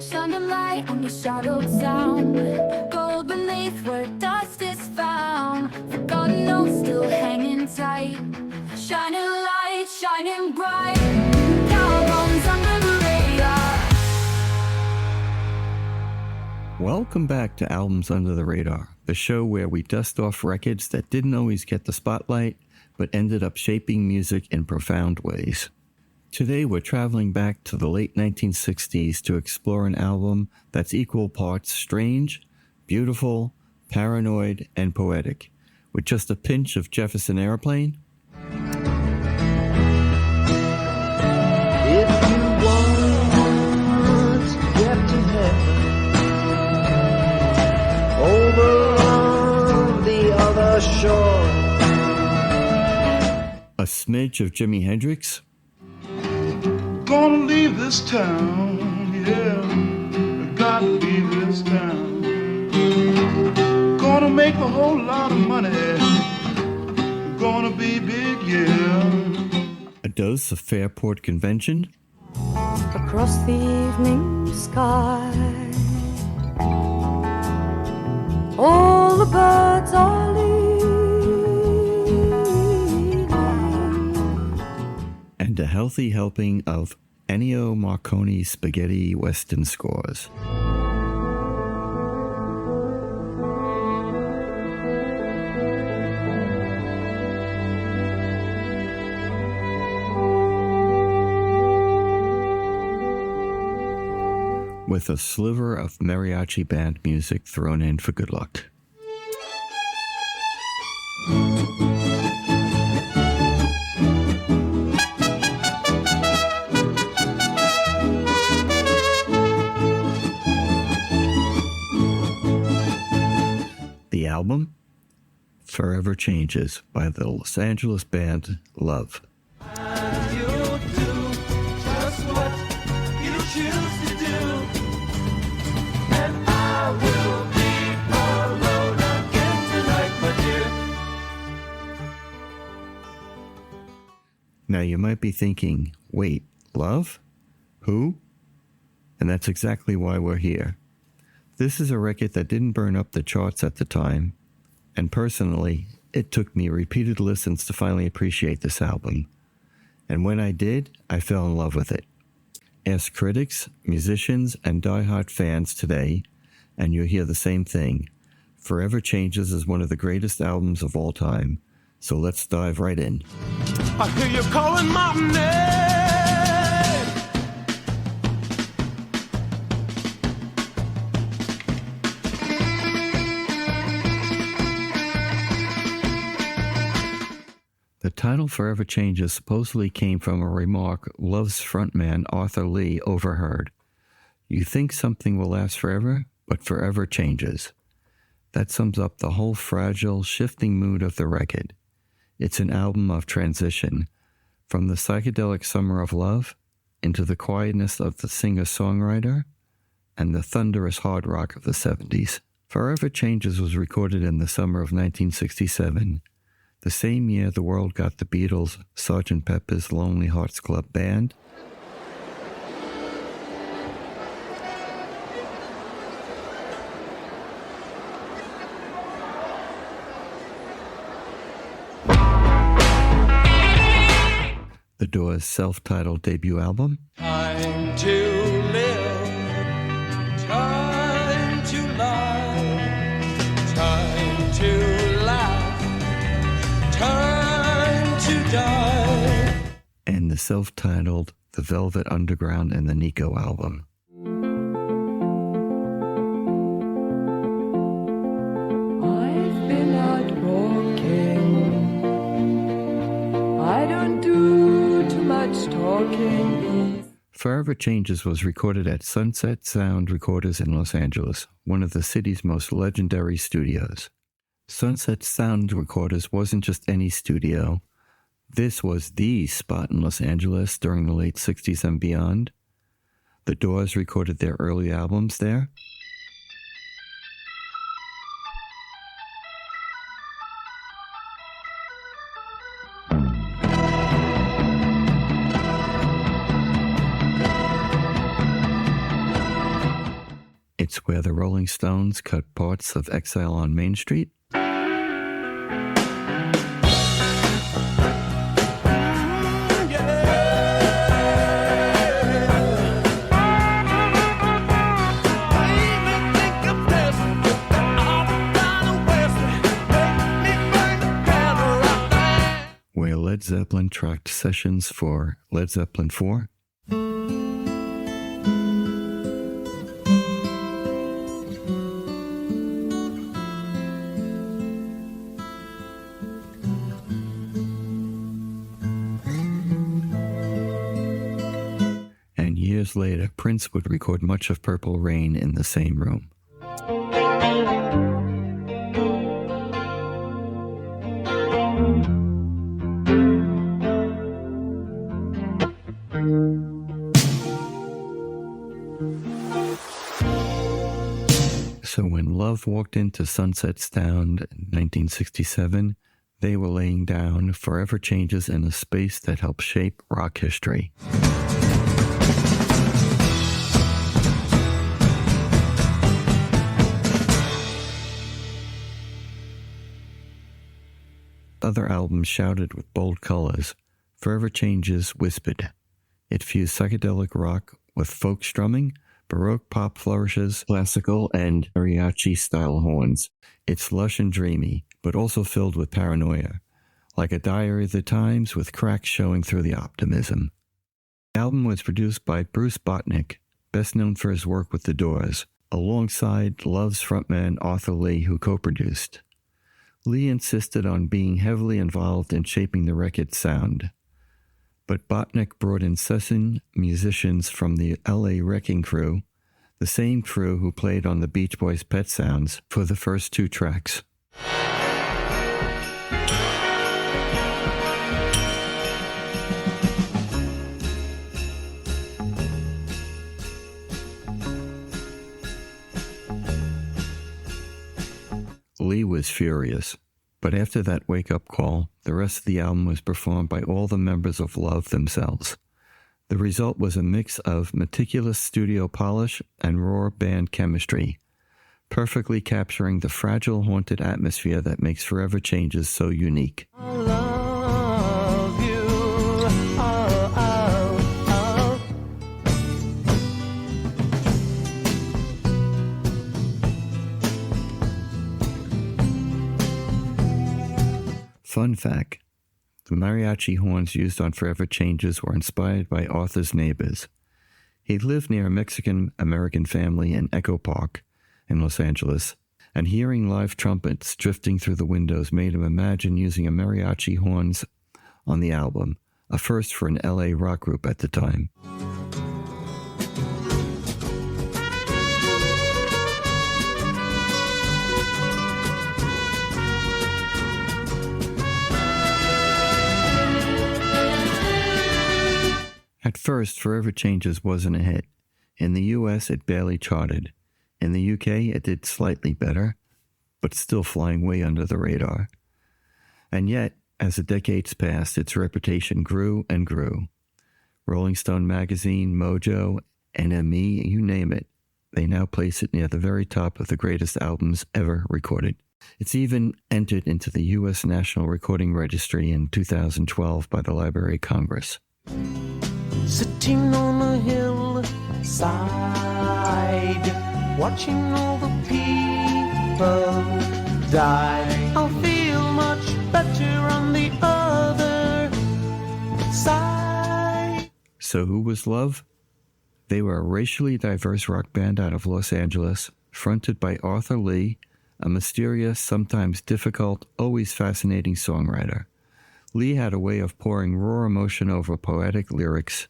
Shine a light on your shadowed sound. Gold beneath where dust is found. Forgotten notes still hanging tight. Shining light, shining bright. Albums under the radar. Welcome back to Albums Under the Radar, the show where we dust off records that didn't always get the spotlight, but ended up shaping music in profound ways. Today we're traveling back to the late 1960s to explore an album that's equal parts strange, beautiful, paranoid, and poetic, with just a pinch of Jefferson Airplane. If you want to get to heaven, over on the other shore, A smidge of Jimi Hendrix. Gonna leave this town, yeah, gotta leave this town. Gonna make a whole lot of money, gonna be big, yeah. A dose of Fairport Convention. Across the evening sky, all the birds are leaving, And a healthy helping of Ennio Morricone's spaghetti western scores. With a sliver of mariachi band music thrown in for good luck. The album, Forever Changes, by the Los Angeles band Love. You'll do just what you choose to do, and I will be alone again tonight, my dear. Now you might be thinking, wait, Love? Who? And that's exactly why we're here. This is a record that didn't burn up the charts at the time, and personally, it took me repeated listens to finally appreciate this album. And when I did, I fell in love with it. Ask critics, musicians, and die-hard fans today, and you'll hear the same thing. Forever Changes is one of the greatest albums of all time. So let's dive right in. I hear you calling my name. The title Forever Changes supposedly came from a remark Love's frontman Arthur Lee overheard. You think something will last forever, but forever changes. That sums up the whole fragile, shifting mood of the record. It's an album of transition, from the psychedelic summer of love into the quietness of the singer-songwriter and the thunderous hard rock of the 70s. Forever Changes was recorded in the summer of 1967, the same year the world got the Beatles' Sgt. Pepper's Lonely Hearts Club Band, The Doors' self-titled debut album, Time to live, time to lie, time to laugh, time to die. and the self-titled The Velvet Underground and the Nico album. I've been out walking, I don't do too much talking. Forever Changes was recorded at Sunset Sound Recorders in Los Angeles, one of the city's most legendary studios. Sunset Sound Recorders wasn't just any studio. This was the spot in Los Angeles during the late 60s and beyond. The Doors recorded their early albums there. It's where the Rolling Stones cut parts of Exile on Main Street. Where Led Zeppelin tracked sessions for Led Zeppelin 4. And years later, Prince would record much of Purple Rain in the same room. So when Love walked into Sunset Sound in 1967, they were laying down forever changes in a space that helped shape rock history. Other albums shouted with bold colors. Forever Changes whispered. It fused psychedelic rock with folk strumming, Baroque pop flourishes, classical and mariachi-style horns. It's lush and dreamy, but also filled with paranoia, like a diary of the times with cracks showing through the optimism. The album was produced by Bruce Botnick, best known for his work with The Doors, alongside Love's frontman Arthur Lee, who co-produced. Lee insisted on being heavily involved in shaping the record's sound, but Botnick brought in session musicians from the LA Wrecking Crew, the same crew who played on the Beach Boys' Pet Sounds for the first two tracks. Lee was furious, but after that wake-up call, the rest of the album was performed by all the members of Love themselves. The result was a mix of meticulous studio polish and raw band chemistry, perfectly capturing the fragile, haunted atmosphere that makes Forever Changes so unique. I love you. Oh, oh, oh. Fun fact, the mariachi horns used on Forever Changes were inspired by Arthur's neighbors. He lived near a Mexican-American family in Echo Park in Los Angeles, and hearing live trumpets drifting through the windows made him imagine using a mariachi horns on the album, a first for an LA rock group at the time. At first, Forever Changes wasn't a hit. In the US, it barely charted. In the UK, it did slightly better, but still flying way under the radar. And yet, as the decades passed, its reputation grew and grew. Rolling Stone magazine, Mojo, NME, you name it, they now place it near the very top of the greatest albums ever recorded. It's even entered into the U.S. National Recording Registry in 2012 by the Library of Congress. Sitting on a hillside, watching all the people die. I'll feel much better on the other side. So who was Love? They were a racially diverse rock band out of Los Angeles, fronted by Arthur Lee, a mysterious, sometimes difficult, always fascinating songwriter. Lee had a way of pouring raw emotion over poetic lyrics,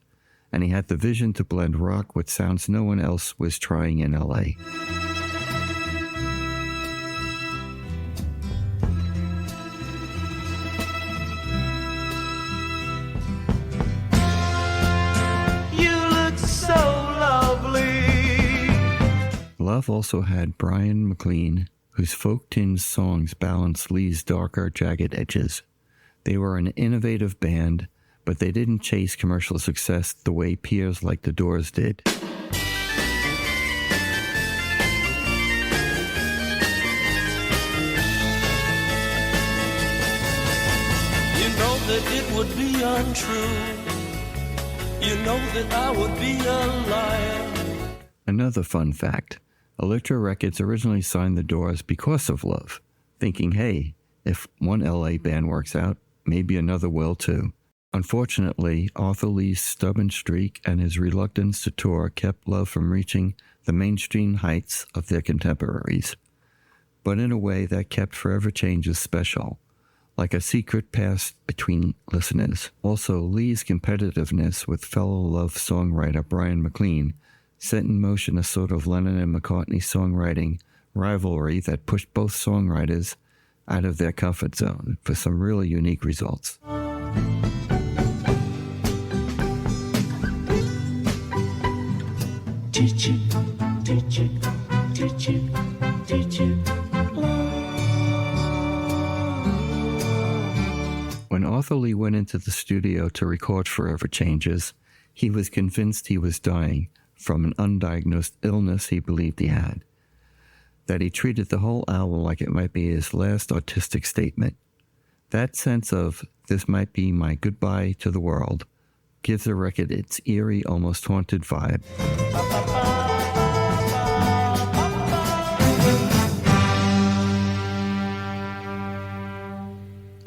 and he had the vision to blend rock with sounds no one else was trying in LA. You look so lovely. Love also had Brian McLean, whose folk-tinged songs balanced Lee's darker, jagged edges. They were an innovative band, but they didn't chase commercial success the way peers like The Doors did. it would be untrue. You know that I would be a liar. Another fun fact, Elektra Records originally signed the Doors because of love, thinking, hey, if one LA band works out, maybe another will too. Unfortunately, Arthur Lee's stubborn streak and his reluctance to tour kept Love from reaching the mainstream heights of their contemporaries. But in a way that kept Forever Changes special, like a secret past between listeners. Also, Lee's competitiveness with fellow Love songwriter Brian McLean set in motion a sort of Lennon and McCartney songwriting rivalry that pushed both songwriters out of their comfort zone for some really unique results. Teach it, teach it, teach it, teach it. When Arthur Lee went into the studio to record Forever Changes, he was convinced he was dying from an undiagnosed illness he believed he had. That he treated the whole album like it might be his last artistic statement. That sense of, this might be my goodbye to the world, gives the record its eerie, almost haunted vibe.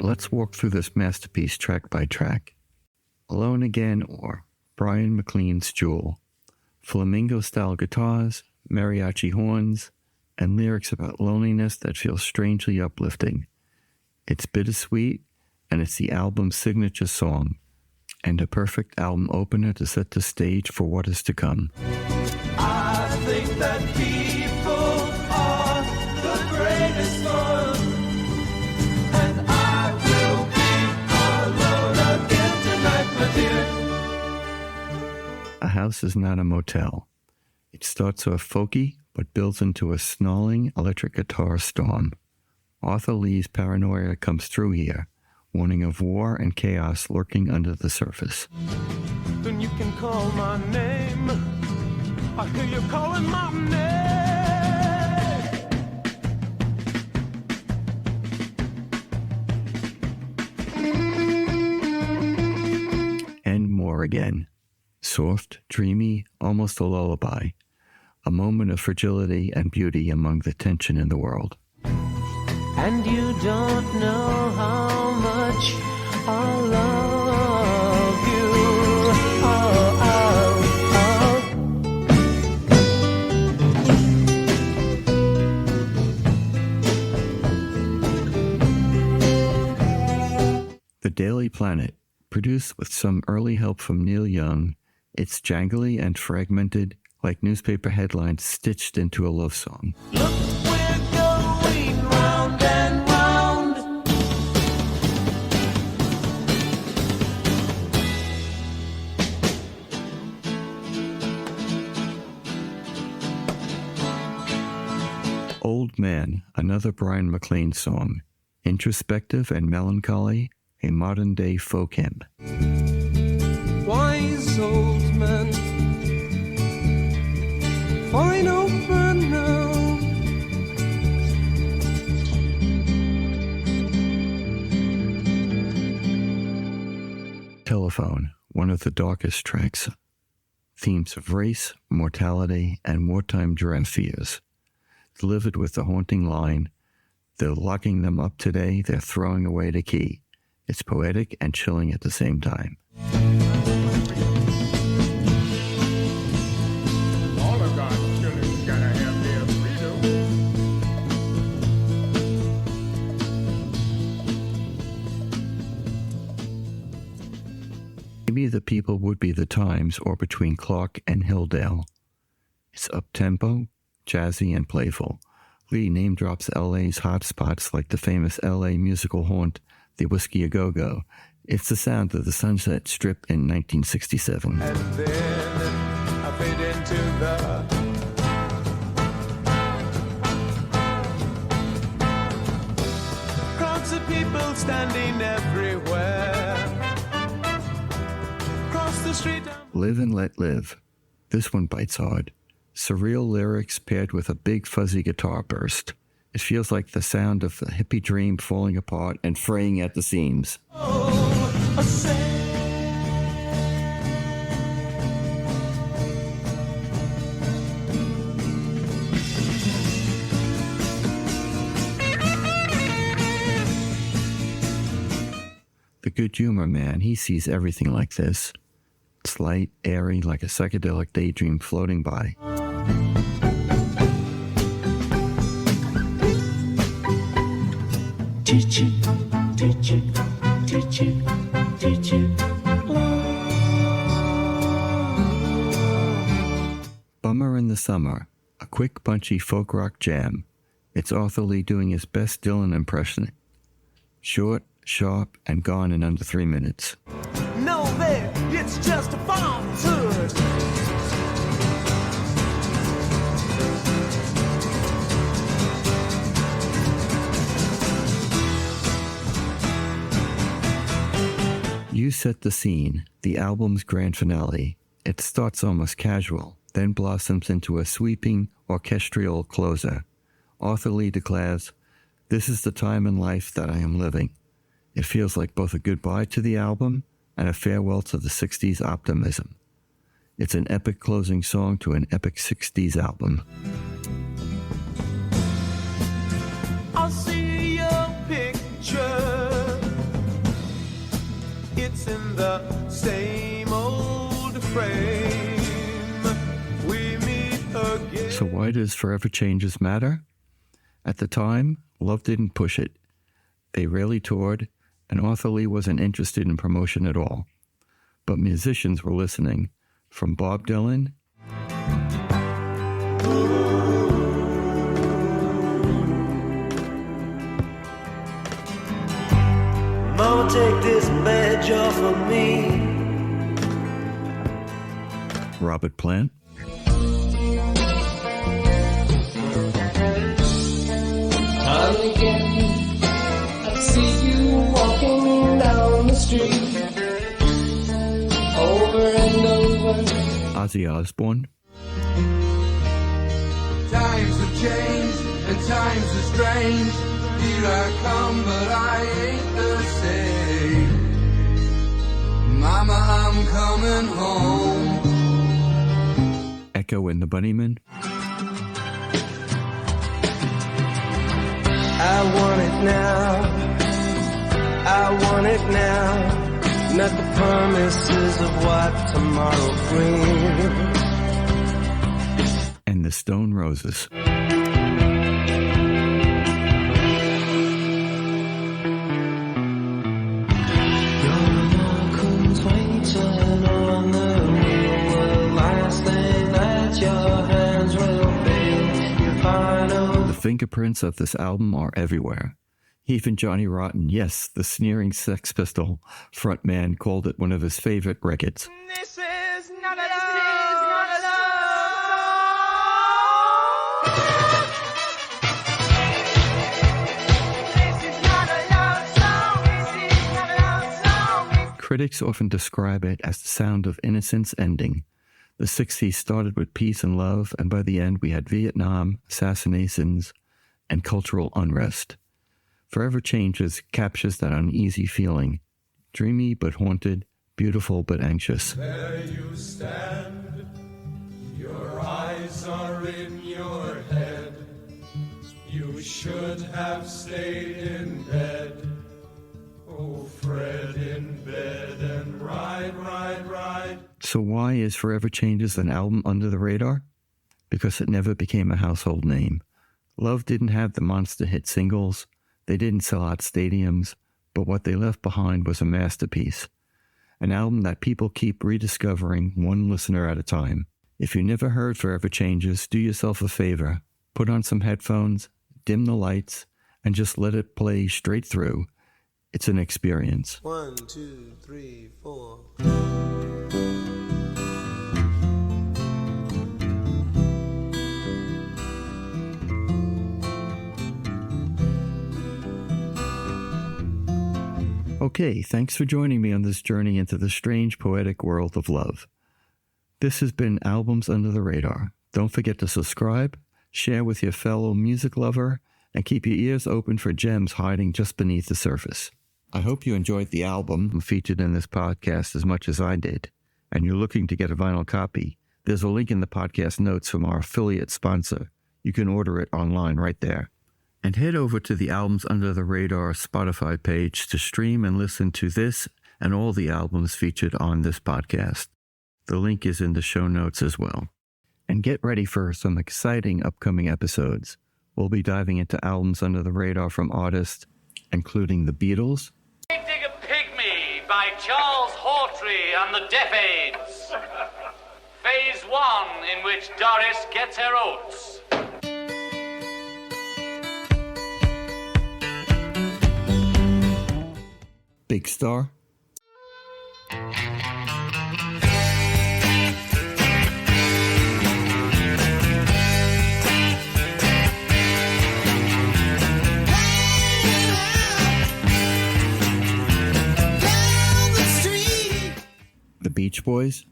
Let's walk through this masterpiece track by track. Alone Again, or Brian McLean's Jewel. Flamingo-style guitars, mariachi horns, and lyrics about loneliness that feel strangely uplifting. It's bittersweet, and it's the album's signature song, and a perfect album opener to set the stage for what is to come. I think that people are the greatest fun, and I will be alone again tonight, my dear. A House is Not a Motel. It starts off folky, but builds into a snarling electric guitar storm. Arthur Lee's paranoia comes through here, warning of war and chaos lurking under the surface. Then you can call my name. I hear you calling my name. And more again. Soft, dreamy, almost a lullaby. A moment of fragility and beauty among the tension in the world. And you don't know how much I love you. Oh, oh, oh. The Daily Planet, produced with some early help from Neil Young, it's jangly and fragmented, like newspaper headlines stitched into a love song. Look, we're going round and round. Old Man, another Brian McLean song. Introspective and melancholy, a modern-day folk hymn. Wise old man, fine open now. Telephone, one of the darkest tracks. Themes of race, mortality, and wartime dread fears. Delivered with the haunting line, they're locking them up today, they're throwing away the key. It's poetic and chilling at the same time. All of God's children gotta have their freedom. Maybe the people would be the Times or between Clark and Hilldale. It's up-tempo, jazzy, and playful. Lee name drops LA's hot spots like the famous LA musical haunt, the Whiskey A Go-Go. It's the sound of the Sunset Strip in 1967. And then I fade into the crowds of people standing everywhere. Cross the street. Live and Let Live. This one bites hard. Surreal lyrics paired with a big fuzzy guitar burst. It feels like the sound of the hippie dream falling apart and fraying at the seams. Oh, a say. The Good Humor Man, he sees everything like this. It's light, airy, like a psychedelic daydream floating by. Teach it, teach it, teach it, teach it. Bummer in the Summer, a quick, punchy folk rock jam. It's Arthur Lee doing his best Dylan impression. Short, sharp, and gone in under 3 minutes. No, there, it's just a farm tour. You set the scene, the album's grand finale. It starts almost casual, then blossoms into a sweeping orchestral closer. Arthur Lee declares, "This is the time in life that I am living." It feels like both a goodbye to the album and a farewell to the 60s optimism. It's an epic closing song to an epic 60s album. I'll see your picture. It's in the same old frame. We meet again. So why does Forever Changes matter? At the time, Love didn't push it. They rarely toured, and Arthur Lee wasn't interested in promotion at all. But musicians were listening, from Bob Dylan Mama, take this badge off of me. Robert Plant, Time and again, I see you walking down the street, over and over. Ozzy Osbourne, Times have changed and times are strange. Here I come, but I ain't the same. Mama, I'm coming home. Echo and the Bunnymen, I want it now. I want it now. Not the promises of what tomorrow brings. and the Stone Roses. The fingerprints of this album are everywhere. Even Johnny Rotten, yes, the sneering Sex Pistol frontman, called it one of his favorite records. This is not a Critics often describe it as the sound of innocence ending. The 60s started with peace and love, and by the end we had Vietnam, assassinations, and cultural unrest. Forever Changes captures that uneasy feeling. Dreamy but haunted, beautiful but anxious. There you stand, your eyes are in your head. You should have stayed in bed. Oh, Fred in bed and ride. So why is Forever Changes an album under the radar? Because it never became a household name. Love didn't have the monster hit singles. They didn't sell out stadiums, but what they left behind was a masterpiece. An album that people keep rediscovering one listener at a time. If you never heard Forever Changes, do yourself a favor. Put on some headphones, dim the lights, and just let it play straight through. It's an experience. 1, 2, 3, 4. Okay, thanks for joining me on this journey into the strange poetic world of love. This has been Albums Under the Radar. Don't forget to subscribe, share with your fellow music lover, and keep your ears open for gems hiding just beneath the surface. I hope you enjoyed the album featured in this podcast as much as I did, and you're looking to get a vinyl copy. There's a link in the podcast notes from our affiliate sponsor. You can order it online right there. And head over to the Albums Under the Radar Spotify page to stream and listen to this and all the albums featured on this podcast. The link is in the show notes as well. And get ready for some exciting upcoming episodes. We'll be diving into albums under the radar from artists including the Beatles, Dig a Pygmy by Charles Hawtrey and the Deaf Aids. Phase 1, in which Doris gets her oats. Big Star, the Beach Boys,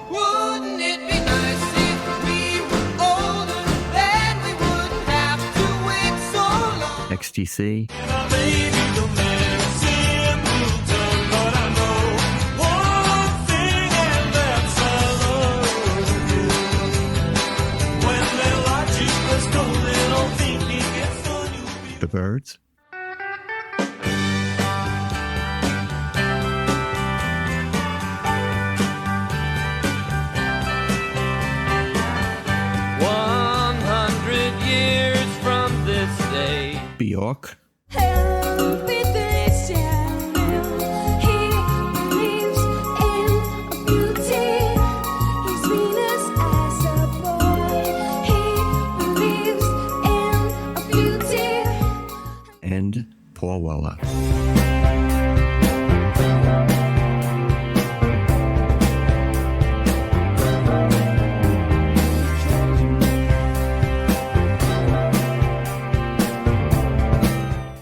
Wouldn't it be nice if we were older, then we wouldn't have to wait so long? XTC, the Byrds, Bjork, Everything's changing. He believes in a beauty. He's Venus as a boy. He believes in a beauty. and Paul Weller.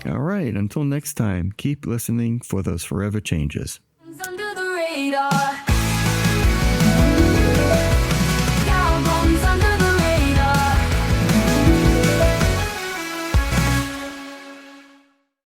All right, until next time, keep listening for those forever changes. Under the radar.